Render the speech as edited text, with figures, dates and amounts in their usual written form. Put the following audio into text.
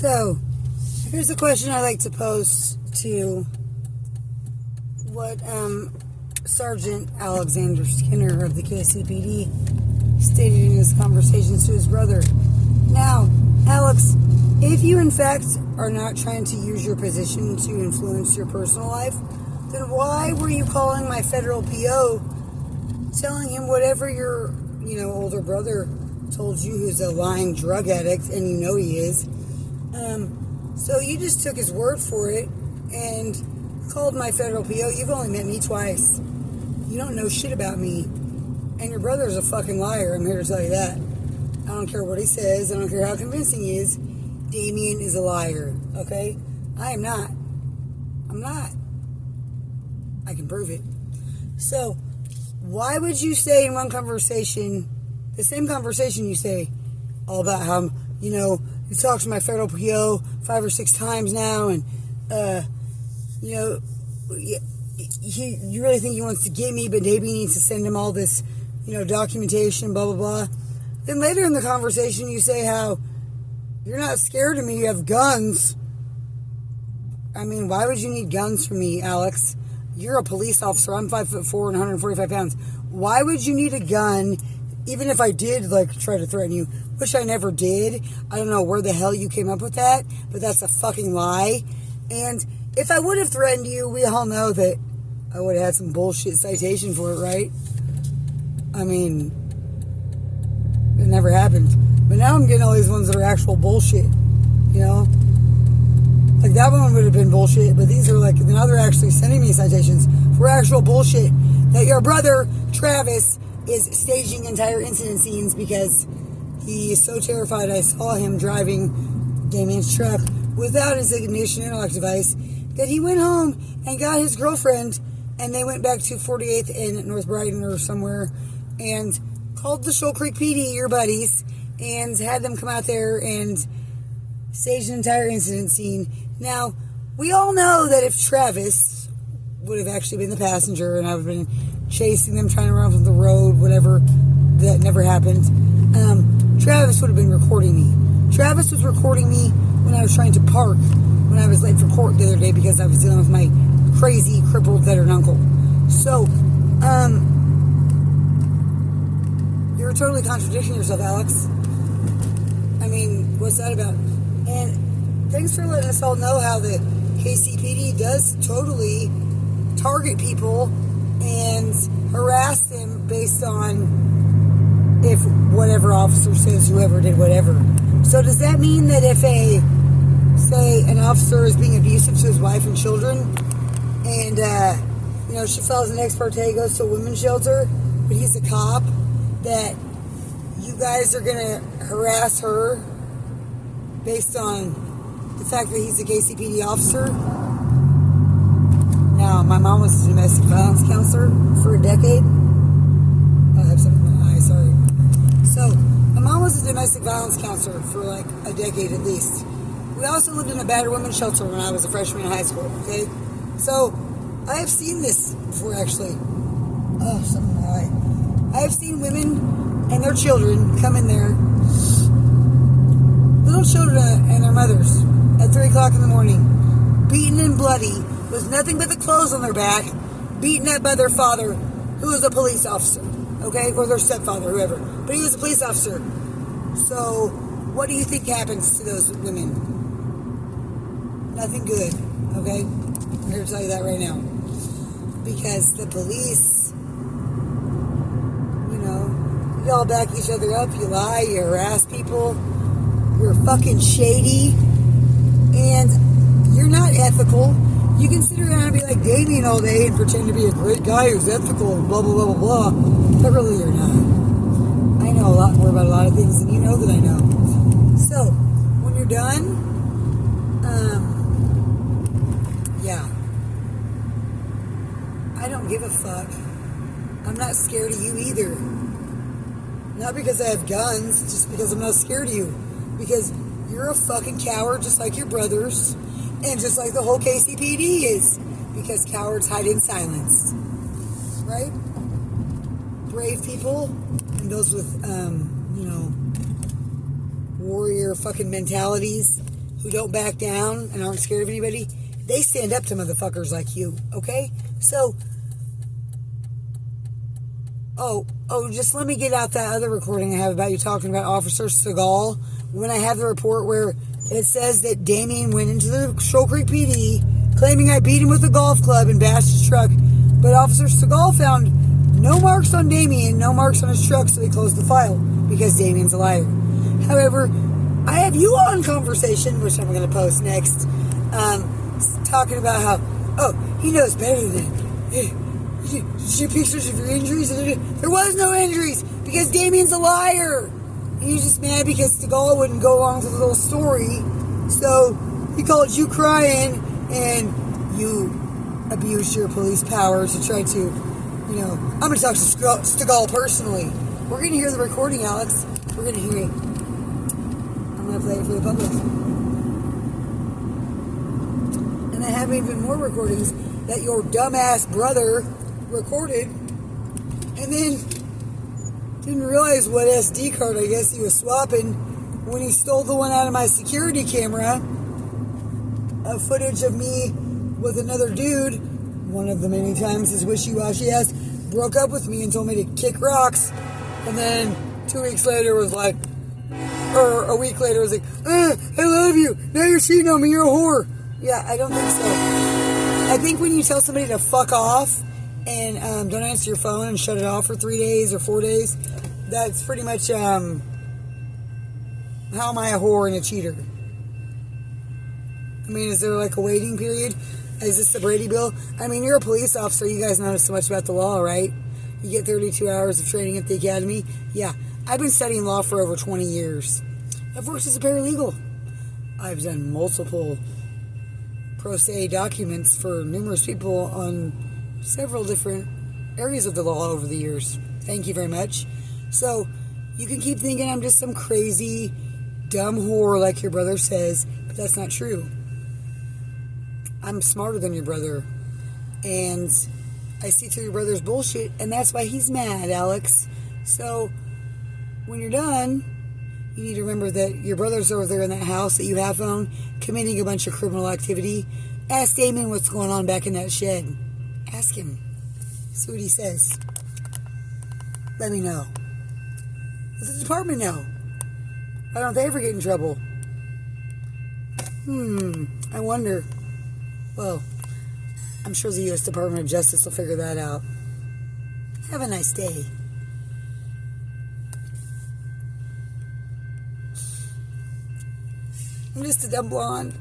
So, here's a question I like to pose to what Sergeant Alexander Skinner of the Kcpd stated in his conversations to his brother. Now, Alex, if you in fact are not trying to use your position to influence your personal life, then why were you calling my federal PO, telling him whatever your, older brother told you, who's a lying drug addict, and you know he is? So you just took his word for it and called my federal PO. You've only met me twice. You don't know shit about me. And your brother's a fucking liar. I'm here to tell you that. I don't care what he says. I don't care how convincing he is. Damien is a liar. Okay? I am not. I'm not. I can prove it. So, why would you say in one conversation, the same conversation you say, all about how, you talked to my federal PO 5 or 6 times now, and, you really think he wants to get me, but Damien needs to send him all this, documentation, blah, blah, blah. Then later in the conversation, you say how you're not scared of me, you have guns. I mean, why would you need guns from me, Alex? You're a police officer. I'm 5'4" and 145 pounds. Why would you need a gun, even if I did, try to threaten you? Which I never did. I don't know where the hell you came up with that, but that's a fucking lie. And if I would have threatened you, we all know that I would have had some bullshit citation for it, right? I mean, it never happened. But now I'm getting all these ones that are actual bullshit, Like that one would have been bullshit, but these are now they're actually sending me citations for actual bullshit. That your brother, Travis, is staging entire incident scenes because he is so terrified. I saw him driving Damien's truck without his ignition interlock device that he went home and got his girlfriend, and they went back to 48th and North Brighton or somewhere and called the Shoal Creek PD, your buddies, and had them come out there and stage an entire incident scene. Now, we all know that if Travis would have actually been the passenger and I would have been chasing them, trying to run off the road, whatever, that never happened, Travis would have been recording me. Travis was recording me when I was trying to park, when I was late for court the other day because I was dealing with my crazy, crippled veteran uncle. So, you're totally contradicting yourself, Alex. I mean, what's that about? And thanks for letting us all know how the Kcpd does totally target people and harass them based on if whatever officer says whoever did whatever. So does that mean that if say an officer is being abusive to his wife and children and, she files an ex parte, goes to a women's shelter, but he's a cop, that you guys are going to harass her based on the fact that he's a KCPD officer? Now, my mom was a domestic violence counselor for a decade. I have something in my eye, sorry. So, my mom was a domestic violence counselor for a decade at least. We also lived in a battered women's shelter when I was a freshman in high school, okay? So, I have seen this before, actually. Oh, something in my eye. I have seen women and their children come in there, little children and their mothers, at 3 o'clock in the morning, beaten and bloody, with nothing but the clothes on their back, beaten up by their father, who was a police officer, okay? Or their stepfather, whoever. But he was a police officer. So, what do you think happens to those women? Nothing good, okay? I'm here to tell you that right now. Because the police, you all back each other up, you lie, you harass people, you're fucking shady, and you're not ethical. You can sit around and be like Damien all day and pretend to be a great guy who's ethical and blah, blah, blah, blah, blah, but really you're not. I know a lot more about a lot of things than you know that I know. So, when you're done, I don't give a fuck. I'm not scared of you either. Not because I have guns, just because I'm not scared of you. Because you're a fucking coward just like your brothers, and just like the whole KCPD is. Because cowards hide in silence. Right? Brave people, and those with, warrior fucking mentalities who don't back down and aren't scared of anybody, they stand up to motherfuckers like you, okay? So, just let me get out that other recording I have about you talking about Officer Seagal. When I have the report where it says that Damien went into the Shoal Creek PD claiming I beat him with a golf club and bashed his truck, but Officer Seagal found no marks on Damien, no marks on his truck, so he closed the file because Damien's a liar. However, I have you on conversation, which I'm going to post next, talking about how, he knows better than you see pictures of your injuries. There was no injuries because Damien's a liar. And he's just mad because Seagal wouldn't go along with the little story. So he called you crying and you abused your police power to try to, I'm going to talk to Seagal personally. We're going to hear the recording, Alex. We're going to hear it. I'm going to play it for the public. And I have even more recordings that your dumbass brother recorded and then didn't realize what SD card I guess he was swapping when he stole the one out of my security camera of footage of me with another dude. One of the many times his wishy-washy ass broke up with me and told me to kick rocks, and then 2 weeks later was like, or a week later was like, I love you, now you're cheating on me, you're a whore. Yeah, I don't think so. I think when you tell somebody to fuck off and don't answer your phone and shut it off for 3 days or 4 days, that's pretty much how am I a whore and a cheater? I mean, is there like a waiting period? Is this the Brady Bill? I mean, you're a police officer. You guys know so much about the law, right? You get 32 hours of training at the academy. Yeah, I've been studying law for over 20 years. I've worked as a paralegal. I've done multiple pro se documents for numerous people on several different areas of the law over the years. Thank you very much. So, you can keep thinking I'm just some crazy, dumb whore like your brother says, but that's not true. I'm smarter than your brother, and I see through your brother's bullshit, and that's why he's mad, Alex. So, when you're done, you need to remember that your brother's over there in that house that you have owned, committing a bunch of criminal activity. Ask Damien what's going on back in that shed. Ask him. See what he says. Let me know. Let the department know. Why don't they ever get in trouble? I wonder. Well, I'm sure the U.S. Department of Justice will figure that out. Have a nice day. I'm just a dumb blonde.